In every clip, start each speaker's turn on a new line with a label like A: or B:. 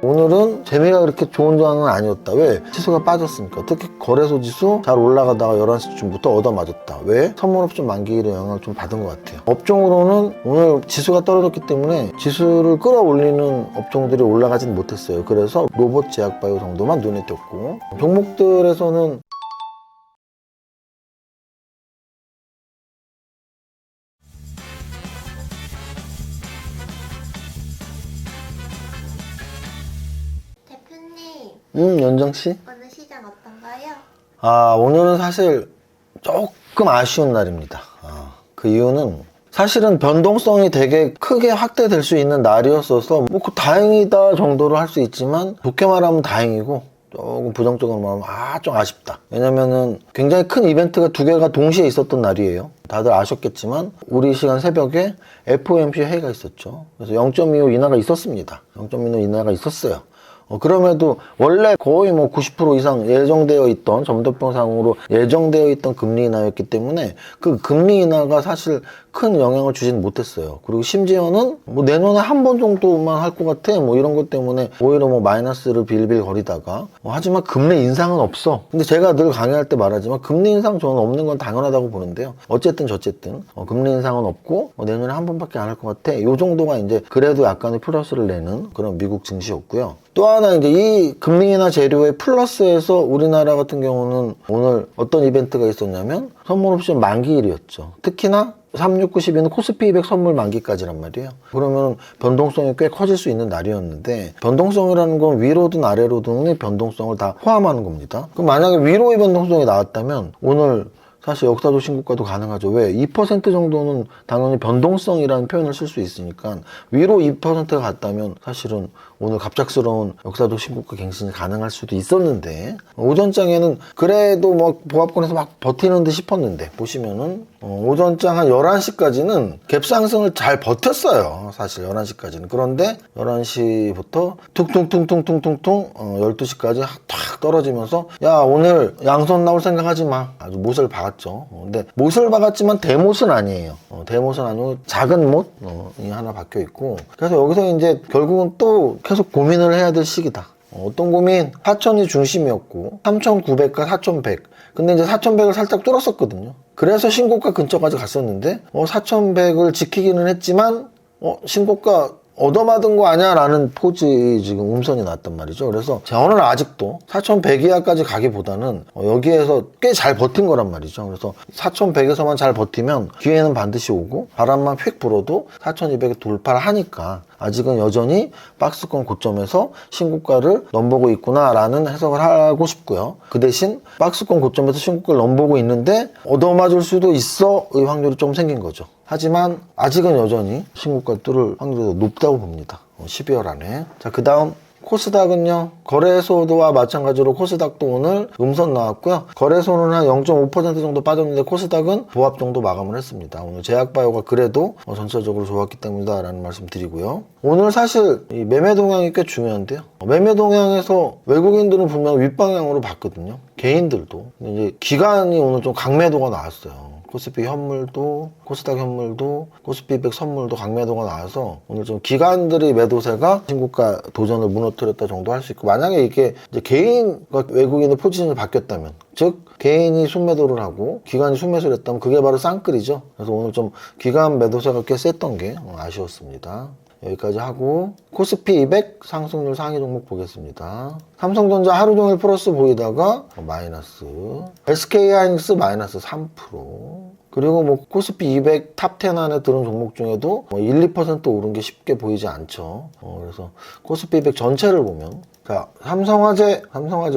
A: 오늘은 재미가 그렇게 좋은 장은 아니었다. 왜? 지수가 빠졌으니까. 특히 거래소 지수 잘 올라가다가 11시쯤부터 얻어맞았다. 왜? 선물옵션 만기일의 영향을 좀 받은 것 같아요. 업종으로는 오늘 지수가 떨어졌기 때문에 지수를 끌어올리는 업종들이 올라가진 못했어요. 그래서 로봇, 제약바이오 정도만 눈에 띄었고, 종목들에서는
B: 대표님,
A: 연정씨?
B: 오늘 시장 어떤가요?
A: 오늘은 사실 조금 아쉬운 날입니다. 그 이유는 사실은 변동성이 되게 크게 확대될 수 있는 날이었어서 뭐 다행이다 정도로 할 수 있지만, 좋게 말하면 다행이고 조금 부정적으로 말하면 좀 아쉽다. 왜냐면은 굉장히 큰 이벤트가 두 개가 동시에 있었던 날이에요. 다들 아셨겠지만 우리 시간 새벽에 FOMC 회의가 있었죠. 그래서 0.25 인하가 있었습니다. 0.25 인하가 있었어요. 그럼에도 원래 거의 뭐 90% 이상 예정되어 있던, 점도평상으로 예정되어 있던 금리 인하였기 때문에 그 금리 인하가 사실 큰 영향을 주진 못했어요. 그리고 심지어는 뭐 내년에 한 번 정도만 할 것 같아, 뭐 이런 것 때문에 오히려 뭐 마이너스를 빌빌 거리다가, 하지만 금리 인상은 없어. 근데 제가 늘 강의할 때 말하지만 금리 인상 저는 없는 건 당연하다고 보는데요. 어쨌든 저쨌든 금리 인상은 없고 내년에 한 번밖에 안 할 것 같아, 요 정도가 이제 그래도 약간의 플러스를 내는 그런 미국 증시였고요. 또 하나 이제 이 금리 인하 재료의 플러스에서 우리나라 같은 경우는 오늘 어떤 이벤트가 있었냐면 선물옵션 만기일이었죠. 특히나 3692는 코스피 200 선물 만기까지란 말이에요. 그러면 변동성이 꽤 커질 수 있는 날이었는데, 변동성이라는 건 위로든 아래로든의 변동성을 다 포함하는 겁니다. 그럼 만약에 위로의 변동성이 나왔다면 오늘 사실 역사적 신고가도 가능하죠. 왜? 2% 정도는 당연히 변동성이라는 표현을 쓸 수 있으니까 위로 2%가 갔다면 사실은 오늘 갑작스러운 역사적 신고가 갱신이 가능할 수도 있었는데, 오전장에는 그래도 뭐 보합권에서 막 버티는 듯 싶었는데, 보시면은 오전장 한 11시까지는 갭상승을 잘 버텼어요. 사실 11시까지는. 그런데 11시부터 퉁퉁퉁퉁퉁퉁퉁 12시까지 탁 떨어지면서, 야, 오늘 양손 나올 생각하지 마. 아주 못을 박았죠. 근데 못을 박았지만 대못은 아니에요. 대못은 아니고 작은 못이 하나 박혀 있고, 그래서 여기서 이제 결국은 또 계속 고민을 해야 될 시기다. 어떤 고민? 4,000이 중심이었고 3,900과 4,100. 근데 이제 4,100을 살짝 뚫었었거든요. 그래서 신고가 근처까지 갔었는데 4,100을 지키기는 했지만 신고가 얻어맞은 거 아니야? 라는 포즈의 지금 음선이 났단 말이죠. 그래서 저는 아직도 4,100 이하까지 가기보다는 여기에서 꽤 잘 버틴 거란 말이죠. 그래서 4,100에서만 잘 버티면 기회는 반드시 오고, 바람만 휙 불어도 4,200에 돌파를 하니까 아직은 여전히 박스권 고점에서 신고가를 넘보고 있구나라는 해석을 하고 싶고요. 그 대신 박스권 고점에서 신고가를 넘보고 있는데 얻어맞을 수도 있어의 확률이 좀 생긴 거죠. 하지만 아직은 여전히 신고가 뚫을 확률이 높다고 봅니다. 12월 안에. 자, 그 다음 코스닥은요, 거래소와 마찬가지로 코스닥도 오늘 음선 나왔고요. 거래소는 한 0.5% 정도 빠졌는데 코스닥은 보합 정도 마감을 했습니다. 오늘 제약바이오가 그래도 전체적으로 좋았기 때문이다 라는 말씀 드리고요. 오늘 사실 이 매매 동향이 꽤 중요한데요. 매매 동향에서 외국인들은 분명 윗방향으로 봤거든요. 개인들도. 이제 기관이 오늘 좀 강매도가 나왔어요. 코스피 현물도, 코스닥 현물도, 코스피 200 선물도 강매도가 나와서 오늘 좀 기관들의 매도세가 신고가 도전을 무너뜨렸다 정도 할 수 있고, 만약에 이게 이제 개인과 외국인의 포지션이 바뀌었다면, 즉 개인이 순매도를 하고 기관이 순매수를 했다면 그게 바로 쌍끌이죠. 그래서 오늘 좀 기관 매도세가 꽤 셌던 게 아쉬웠습니다. 여기까지 하고 코스피 200 상승률 상위 종목 보겠습니다. 삼성전자 하루 종일 플러스 보이다가 마이너스, SK하이닉스 마이너스 3%, 그리고 뭐 코스피 200 탑 10 안에 드는 종목 중에도 1, 2% 오른 게 쉽게 보이지 않죠. 그래서 코스피 200 전체를 보면, 자, 삼성화재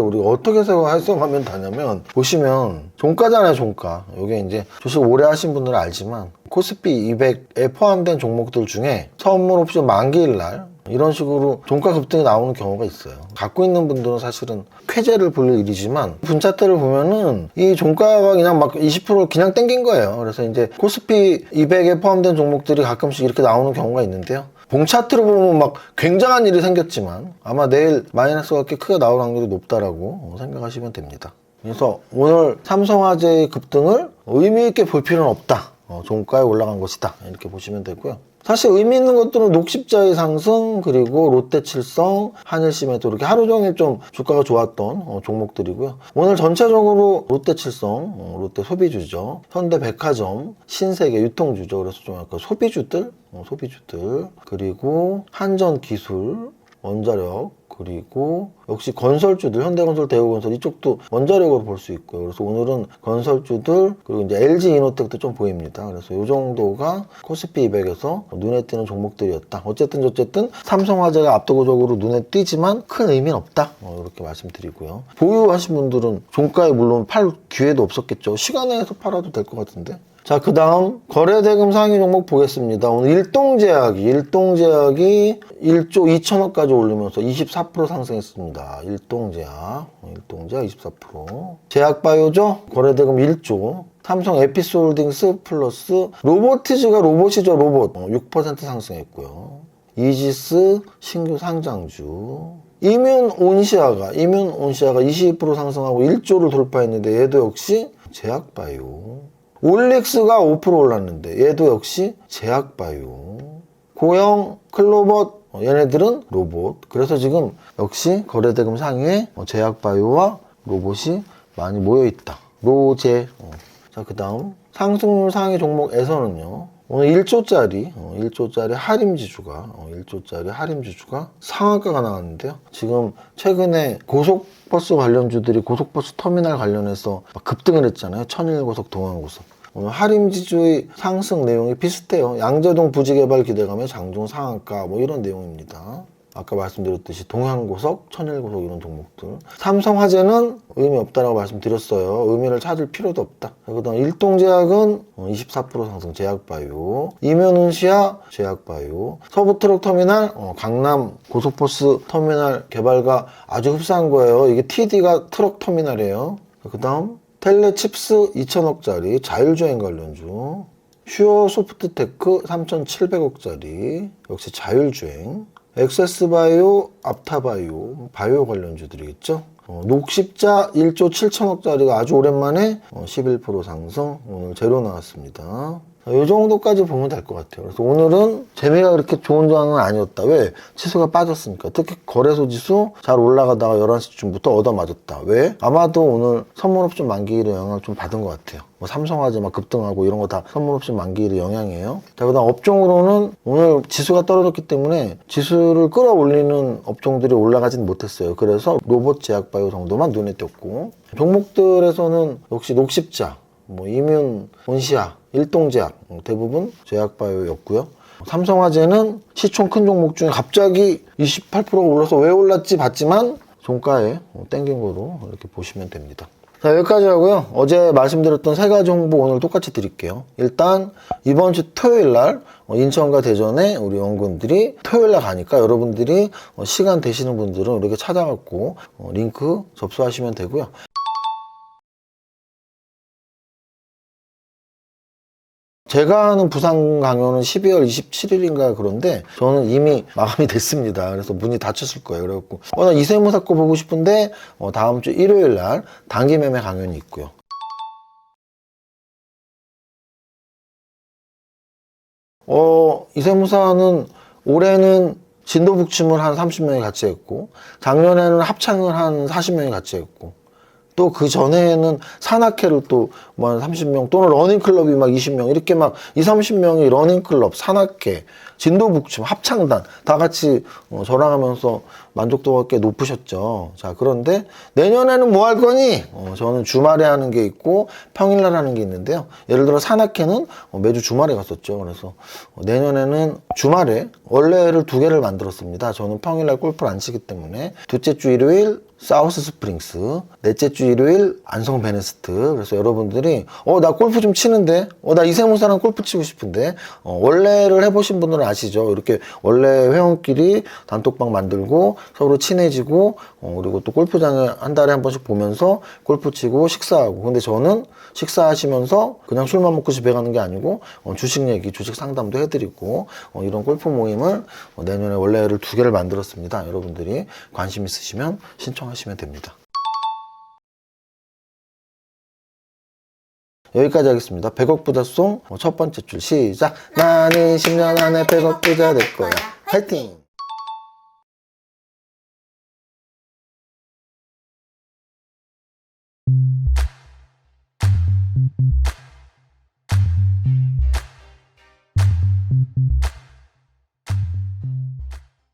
A: 우리가 어떻게 해석하면 되냐면, 보시면 종가잖아요, 종가. 이게 이제 주식 오래 하신 분들은 알지만 코스피 200에 포함된 종목들 중에 선물 옵션 만기일 날 이런 식으로 종가 급등이 나오는 경우가 있어요. 갖고 있는 분들은 사실은 쾌재를 부릴 일이지만, 분차트를 보면은 이 종가가 그냥 막 20% 그냥 땡긴 거예요. 그래서 이제 코스피 200에 포함된 종목들이 가끔씩 이렇게 나오는 경우가 있는데요. 봉차트로 보면 막 굉장한 일이 생겼지만 아마 내일 마이너스가 꽤 크게 나올 확률이 높다라고 생각하시면 됩니다. 그래서 오늘 삼성화재의 급등을 의미 있게 볼 필요는 없다. 종가에 올라간 것이다. 이렇게 보시면 되고요. 사실 의미 있는 것들은 녹십자의 상승, 그리고 롯데칠성, 한일시멘트 이렇게 하루 종일 좀 주가가 좋았던 종목들이고요. 오늘 전체적으로 롯데칠성, 롯데 소비주죠. 현대백화점, 신세계 유통주죠. 그래서 좀 약간 소비주들, 그리고 한전기술, 원자력, 그리고 역시 건설주들, 현대건설, 대우건설 이쪽도 원자력으로 볼 수 있고요. 그래서 오늘은 건설주들, 그리고 이제 LG이노텍도 좀 보입니다. 그래서 이 정도가 코스피 200에서 눈에 띄는 종목들이었다. 어쨌든 삼성화재가 압도적으로 눈에 띄지만 큰 의미는 없다. 이렇게 말씀드리고요. 보유하신 분들은 종가에 물론 팔 기회도 없었겠죠. 시간에서 팔아도 될 것 같은데. 자, 그 다음 거래대금 상위 종목 보겠습니다. 오늘 일동제약이 1조 2천억까지 올리면서 24% 상승했습니다. 일동제약 24%. 제약바이오죠? 거래대금 1조. 삼성 에피스홀딩스 플러스 로보티즈가 로봇이죠, 로봇. 6% 상승했고요. 이지스 신규 상장주. 이뮨온시아가 22% 상승하고 1조를 돌파했는데 얘도 역시 제약바이오. 올릭스가 5% 올랐는데 얘도 역시 제약바이오. 고영, 클로벗 얘네들은 로봇. 그래서 지금 역시 거래대금 상위에 제약바이오와 로봇이 많이 모여있다. 로제. 자, 그 다음 상승률 상위 종목에서는요, 오늘 1조짜리 할인지주가 상한가가 나왔는데요. 지금 최근에 고속버스 관련주들이 고속버스 터미널 관련해서 급등을 했잖아요. 천일고속, 동안고속. 오늘 할인지주의 상승 내용이 비슷해요. 양재동 부지개발 기대감에 장중 상한가 이런 내용입니다. 아까 말씀드렸듯이 동양고속, 천일고속 이런 종목들. 삼성화재는 의미 없다라고 말씀드렸어요. 의미를 찾을 필요도 없다. 그다음 일동제약은 24% 상승, 제약바이오. 이면은시아, 제약바이오. 서부트럭터미널, 강남 고속버스 터미널 개발과 아주 흡사한 거예요. 이게 TD가 트럭터미널이에요. 그다음 텔레칩스 2천억짜리 자율주행 관련주. 슈어소프트테크 3,700억짜리 역시 자율주행. 엑세스바이오, 앞타바이오, 바이오 관련주들이겠죠. 녹십자 1조 7천억짜리가 아주 오랜만에 11% 상승, 오늘 제로 나왔습니다. 이 정도까지 보면 될 것 같아요. 그래서 오늘은 재미가 그렇게 좋은 장은 아니었다. 왜? 지수가 빠졌으니까. 특히 거래소 지수 잘 올라가다가 11시쯤부터 얻어맞았다. 왜? 아마도 오늘 선물옵션 만기일의 영향을 좀 받은 것 같아요. 삼성화재 막 급등하고 이런 거 다 선물옵션 만기일의 영향이에요. 자, 그 다음 업종으로는 오늘 지수가 떨어졌기 때문에 지수를 끌어올리는 업종들이 올라가진 못했어요. 그래서 로봇, 제약바이오 정도만 눈에 띄었고, 종목들에서는 역시 녹십자, 이뮨온시아, 일동제약 대부분 제약바이오였고요. 삼성화재는 시총 큰 종목 중에 갑자기 28%가 올라서 왜 올랐지 봤지만 종가에 땡긴 거로 이렇게 보시면 됩니다. 자, 여기까지 하고요. 어제 말씀드렸던 세 가지 홍보 오늘 똑같이 드릴게요. 일단 이번 주 토요일 날 인천과 대전에 우리 연구원들이 토요일 날 가니까 여러분들이 시간 되시는 분들은 이렇게 찾아갖고 링크 접수하시면 되고요. 제가 하는 부산 강연은 12월 27일인가 그런데 저는 이미 마감이 됐습니다. 그래서 문이 닫혔을 거예요. 그래갖고 나 이세무사 거 보고 싶은데 다음 주 일요일 날 단기 매매 강연이 있고요. 이세무사는 올해는 진도 북침을 한 30명이 같이 했고, 작년에는 합창을 한 40명이 같이 했고, 또 그 전에는 산악회를 또 한 30명 또는 러닝클럽이 막 20명 이렇게 막 30명이 러닝클럽, 산악회, 진도북침, 합창단 다 같이 저랑 하면서 만족도가 꽤 높으셨죠. 자, 그런데 내년에는 뭐 할 거니? 저는 주말에 하는 게 있고 평일날 하는 게 있는데요. 예를 들어 산악회는 매주 주말에 갔었죠. 그래서 내년에는 주말에 원래를 2개를 만들었습니다. 저는 평일날 골프를 안 치기 때문에 둘째 주 일요일 사우스 스프링스, 넷째 주 일요일 안성 베네스트. 그래서 여러분들이 나 골프 좀 치는데 나 이세무사랑 골프 치고 싶은데 원래를 해보신 분들은 아시죠? 이렇게 원래 회원끼리 단톡방 만들고 서로 친해지고 그리고 또 골프장에 한 달에 한 번씩 보면서 골프 치고 식사하고. 근데 저는 식사하시면서 그냥 술만 먹고 집에 가는 게 아니고 주식 얘기, 주식 상담도 해드리고 이런 골프 모임을 내년에 원래를 2개를 만들었습니다. 여러분들이 관심 있으시면 신청하시면 됩니다. 여기까지 하겠습니다. 100억 부자송 첫 번째 줄 시작. 나는 10년 안에 100억 부자 될 거야. 화이팅!